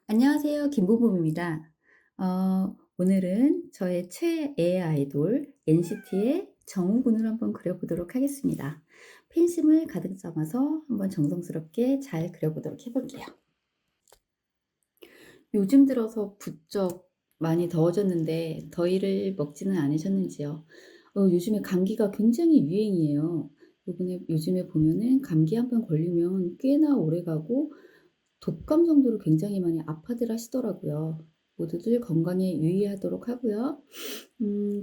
안녕하세요. 김부부입니다. 오늘은 저의 최애 아이돌 NCT의 정우군을 한번 그려보도록 하겠습니다. 팬심을 가득 담아서 한번 정성스럽게 잘 그려보도록 해볼게요. 요즘 들어서 부쩍 많이 더워졌는데 더위를 먹지는 않으셨는지요? 요즘에 감기가 굉장히 유행이에요. 요즘에 보면은 감기 한 번 걸리면 꽤나 오래 가고 독감 정도로 굉장히 많이 아파들 하시더라고요. 모두들 건강에 유의하도록 하고요.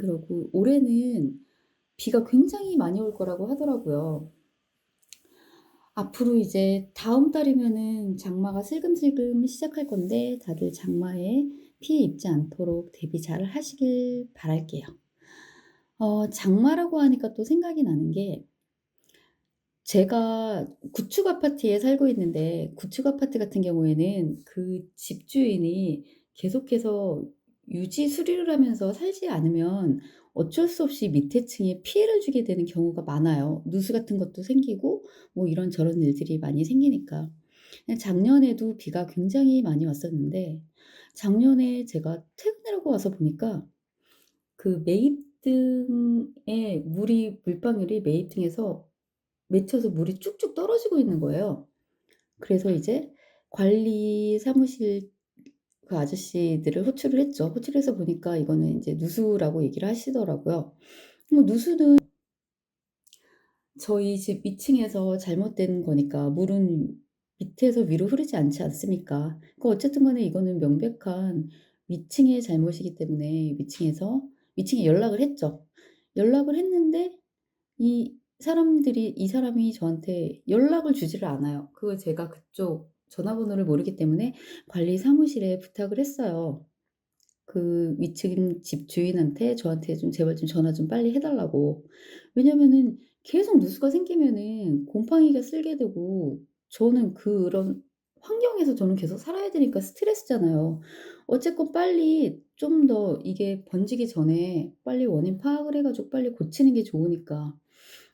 그러고 올해는 비가 굉장히 많이 올 거라고 하더라고요. 앞으로 이제 다음 달이면은 장마가 슬금슬금 시작할 건데 다들 장마에 피해 입지 않도록 대비 잘 하시길 바랄게요. 장마라고 하니까 또 생각이 나는 게 제가 구축 아파트에 살고 있는데 구축 아파트 같은 경우에는 그 집주인이 계속해서 유지 수리를 하면서 살지 않으면 어쩔 수 없이 밑에 층에 피해를 주게 되는 경우가 많아요. 누수 같은 것도 생기고 뭐 이런저런 일들이 많이 생기니까. 작년에도 비가 굉장히 많이 왔었는데 작년에 제가 퇴근을 하고 와서 보니까 그 매입등에 물방울이 매입등에서 맺혀서 물이 쭉쭉 떨어지고 있는 거예요. 그래서 이제 관리 사무실 그 아저씨들을 호출을 했죠. 호출해서 보니까 이거는 인제 누수라고 얘기를 하시더라고요. 뭐 누수는 저희 집 위층에서 잘못된 거니까 물은 밑에서 위로 흐르지 않지 않습니까? 어쨌든 간에 이거는 명백한 위층의 잘못이기 때문에 위층에 연락을 했죠. 연락을 했는데 이 사람이 저한테 연락을 주지를 않아요. 그걸 제가 그쪽 전화번호를 모르기 때문에 관리 사무실에 부탁을 했어요. 그 위층 집주인한테 저한테 좀 제발 좀 전화 좀 빨리 해 달라고. 왜냐면은 계속 누수가 생기면은 곰팡이가 쓸게 되고 저는 그런 환경에서 저는 계속 살아야 되니까 스트레스잖아요. 어쨌건 빨리 좀 더 이게 번지기 전에 빨리 원인 파악을 해 가지고 빨리 고치는 게 좋으니까.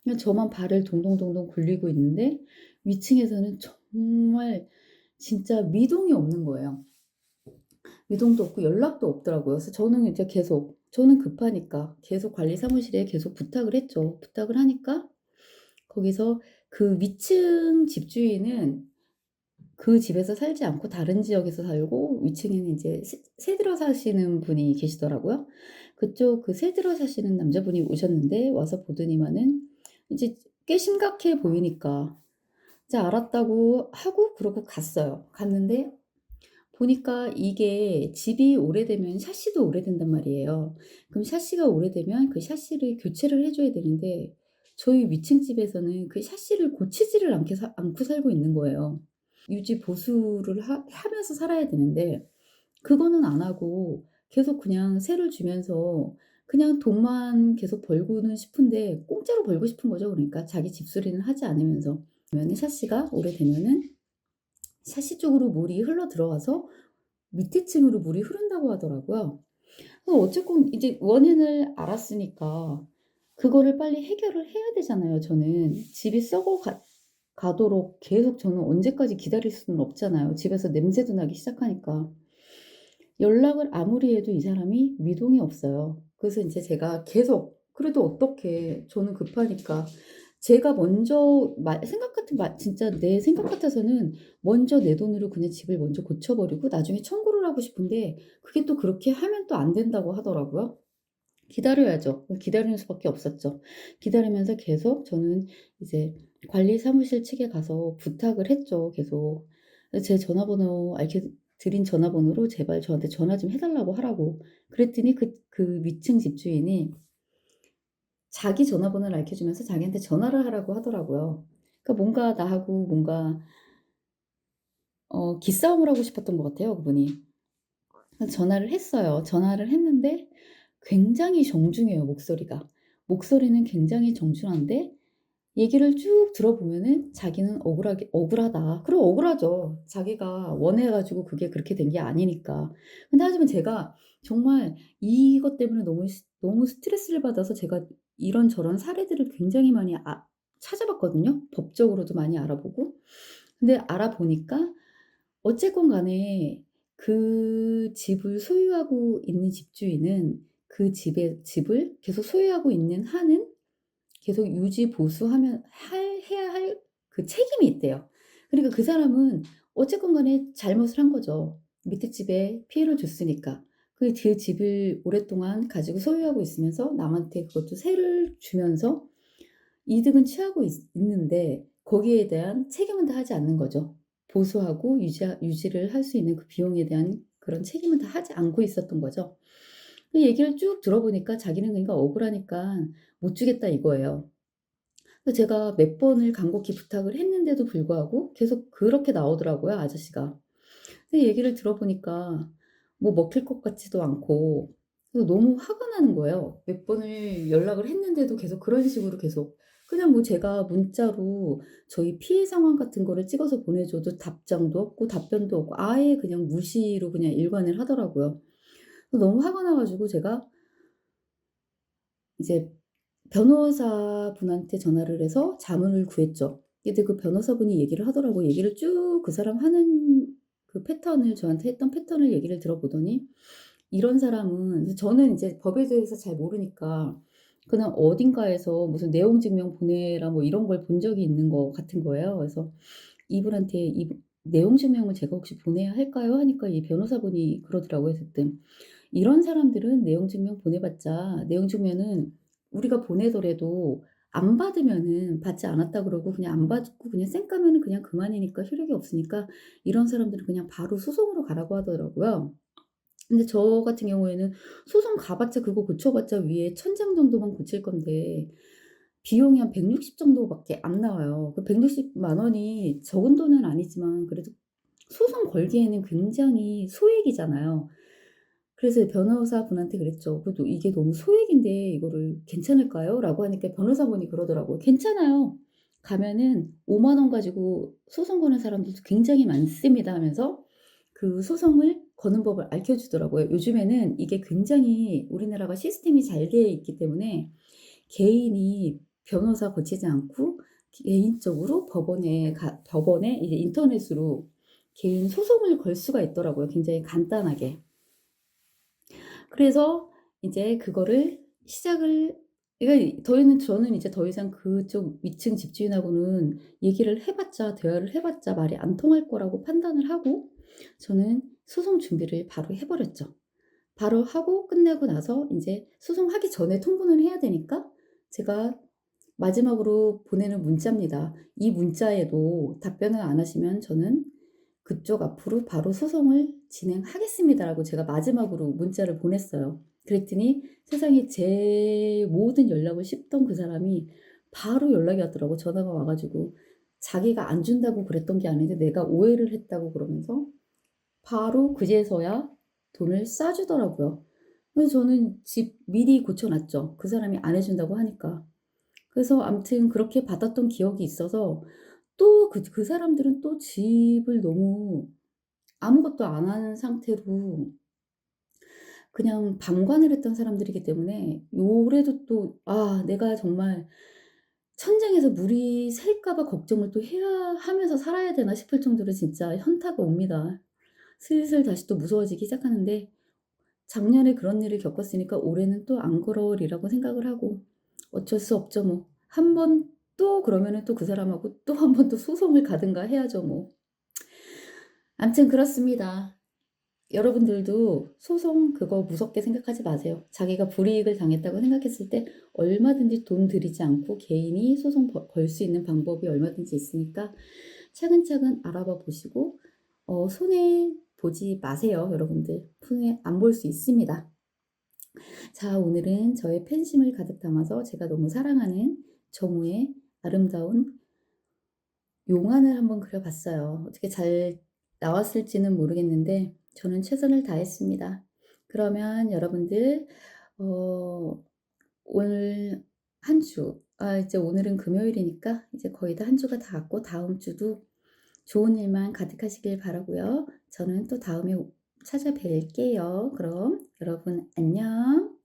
그냥 저만 발을 동동동동 굴리고 있는데 위층에서는 정말 진짜 미동이 없는 거예요. 미동도 없고 연락도 없더라고요. 그래서 저는 이제 계속 저는 급하니까 계속 관리 사무실에 계속 부탁을 했죠. 부탁을 하니까 거기서 그 위층 집주인은 그 집에서 살지 않고 다른 지역에서 살고 위층에는 이제 새 들어 사시는 분이 계시더라고요. 그쪽 그 새 들어 사시는 남자분이 오셨는데 와서 보더니만은 이제 꽤 심각해 보이니까 이제 알았다고 하고 그러고 갔어요. 갔는데 보니까 이게 집이 오래되면 샤시도 오래된단 말이에요. 그럼 샤시가 오래되면 그 샤시를 교체를 해 줘야 되는데 저희 위층 집에서는 그 샤시를 고치지를 않고 살고 있는 거예요. 유지 보수를 하면서 살아야 되는데 그거는 안 하고 계속 그냥 세를 주면서 그냥 돈만 계속 벌고는 싶은데 공짜로 벌고 싶은 거죠. 그러니까 자기 집수리는 하지 않으면서. 그러면은 샤시가 오래되면은 샤시 쪽으로 물이 흘러 들어가서 밑에 층으로 물이 흐른다고 하더라고요. 어쨌건 이제 원인을 알았으니까 그거를 빨리 해결을 해야 되잖아요 저는. 집이 썩어 가도록 계속 저는 언제까지 기다릴 수는 없잖아요. 집에서 냄새도 나기 시작하니까. 연락을 아무리 해도 이 사람이 미동이 없어요. 그래서 인제 제가 계속 그래도 어떡해. 저는 급하니까. 제가 먼저 생각 같은 진짜 내 생각 같아서는 먼저 내 돈으로 그냥 집을 먼저 고쳐 버리고 나중에 청구를 하고 싶은데 그게 또 그렇게 하면 또 안 된다고 하더라고요. 기다려야죠. 기다리는 수밖에 없었죠. 기다리면서 계속 저는 이제 관리 사무실 측에 가서 부탁을 했죠 계속. 제 전화번호 드린 전화번호로 제발 저한테 전화 좀 해 달라고 하라고. 그랬더니 그 위층 집주인이 자기 전화번호를 알려 주면서 자기한테 전화를 하라고 하더라고요. 그러니까 뭔가 나하고 뭔가 기싸움을 하고 싶었던 것 같아요 그분이. 그래서 전화를 했어요. 전화를 했는데 굉장히 정중해요 목소리가. 목소리는 굉장히 정중한데 얘기를 쭉 들어보면은 자기는 억울하다. 그럼 억울하죠. 자기가 원해 가지고 그게 그렇게 된 게 아니니까. 근데 하지만 제가 정말 이것 때문에 너무 스트레스를 받아서 제가 이런저런 사례들을 굉장히 많이 찾아봤거든요. 법적으로도 많이 알아보고. 근데 알아보니까 어쨌건 간에 그 집을 소유하고 있는 집주인은 그 집을 계속 소유하고 있는 한은 계속 유지 보수하면 해야 할 그 책임이 있대요. 그러니까 그 사람은 어쨌건 간에 잘못을 한 거죠. 밑에 집에 피해를 줬으니까. 그 집을 오랫동안 가지고 소유하고 있으면서 남한테 그것도 세를 주면서 이득은 취하고 있는데 거기에 대한 책임은 다하지 않는 거죠. 보수하고 유지를 할 수 있는 그 비용에 대한 그런 책임은 다 하지 않고 있었던 거죠. 그 얘기를 쭉 들어보니까 자기는 그러니까 억울하니까 못 주겠다 이거예요. 그래서 제가 몇 번을 간곡히 부탁을 했는데도 불구하고 계속 그렇게 나오더라고요, 아저씨가. 근데 얘기를 들어보니까 뭐 먹힐 것 같지도 않고 그래서 너무 화가 나는 거예요. 몇 번을 연락을 했는데도 계속 그런 식으로 계속 그냥 뭐 제가 문자로 저희 피해 상황 같은 거를 찍어서 보내줘도 답장도 없고 답변도 없고 아예 그냥 무시로 그냥 일관을 하더라고요. 그래서 너무 화가 나 가지고 제가 이제 변호사분한테 전화를 해서 자문을 구했죠. 근데 그 변호사분이 얘기를 하더라고요. 얘기를 쭉 그 사람 하는 그 패턴을 저한테 했던 패턴을 얘기를 들어보더니 이런 사람은 저는 인제 법에 대해서 잘 모르니까 그냥 어딘가에서 무슨 내용 증명 보내라 뭐 이런 걸 본 적이 있는 것 같은 거예요. 그래서 이분한테 "내용 증명을 제가 혹시 보내야 할까요?" 하니까 이 변호사분이 그러더라고요 대뜸. "이런 사람들은 내용 증명 보내봤자 내용 증명은 우리가 보내더라도 안 받으면은 받지 않았다 그러고 그냥 안 받고 그냥 쌩까면은 그냥 그만이니까 효력이 없으니까 이런 사람들은 그냥 바로 소송으로 가라고 하더라고요. 근데 저 같은 경우에는 소송 가봤자 그거 고쳐봤자 위에 1,000장 정도만 고칠 건데 비용이 한 160 정도밖에 안 나와요. 그 160만 원이 적은 돈은 아니지만 그래도 소송 걸기에는 굉장히 소액이잖아요. 그래서 변호사분한테 그랬죠. "그래도 이게 너무 소액인데 이거를 괜찮을까요?"라고 하니까 변호사분이 그러더라고요. "괜찮아요. 가면은 5만 원 가지고 소송 거는 사람들도 굉장히 많습니다." 하면서 그 소송을 거는 법을 알려 주더라고요. 요즘에는 이게 굉장히 우리나라가 시스템이 잘 돼 있기 때문에 개인이 변호사 거치지 않고 개인적으로 법원에 이제 인터넷으로 개인 소송을 걸 수가 있더라고요, 굉장히 간단하게. 그래서 이제 그거를 시작을 그러니까 저는 이제 더 이상 그쪽 위층 집주인하고는 얘기를 해 봤자 대화를 해 봤자 말이 안 통할 거라고 판단을 하고 저는 소송 준비를 바로 해 버렸죠. 바로 하고 끝내고 나서 인제 소송하기 전에 통보는 해야 되니까 제가 마지막으로 보내는 문자입니다. "이 문자에도 답변을 안 하시면 저는 그쪽 앞으로 바로 소송을 진행하겠습니다."라고 제가 마지막으로 문자를 보냈어요. 그랬더니 세상에 제 모든 연락을 씹던 그 사람이 바로 연락이 왔더라고요. 전화가 와 가지고 자기가 안 준다고 그랬던 게 아닌데 내가 오해를 했다고 그러면서 바로 그제서야 돈을 싸 주더라고요. 그래서 저는 집 미리 고쳐 놨죠, 그 사람이 안 해 준다고 하니까. 그래서 아무튼 그렇게 받았던 기억이 있어서 또 그 사람들은 또 집을 너무 아무것도 안 하는 상태로 그냥 방관을 했던 사람들이기 때문에 올해도 또 내가 정말 '천장에서 물이 샐까 봐 걱정을 또 해야 하면서 살아야 되나?' 싶을 정도로 진짜 현타가 옵니다. 슬슬 다시 또 무서워지기 시작하는데 작년에 그런 일을 겪었으니까 올해는 또 안 그러리라고 생각을 하고 어쩔 수 없죠 뭐. 한 번 또 그러면은 또 그 사람하고 또 한 번 또 소송을 가든가 해야죠 뭐. 암튼 그렇습니다. 여러분들도 소송 그거 무섭게 생각하지 마세요. 자기가 불이익을 당했다고 생각했을 때 얼마든지 돈 들이지 않고 개인이 소송 걸 수 있는 방법이 얼마든지 있으니까 차근차근 알아봐 보시고 손해 보지 마세요, 여러분들. 손해 안 볼 수 있습니다. 자, 오늘은 저의 팬심을 가득 담아서 제가 너무 사랑하는 정우의 아름다운 용안을 한번 그려 봤어요. 어떻게 잘 나왔을지는 모르겠는데 저는 최선을 다했습니다. 그러면 여러분들 어 오늘 한 주 이제 오늘은 금요일이니까 이제 거의 다 한 주가 다 갔고 다음 주도 좋은 일만 가득하시길 바라고요. 저는 또 다음에 찾아뵐게요. 그럼 여러분 안녕.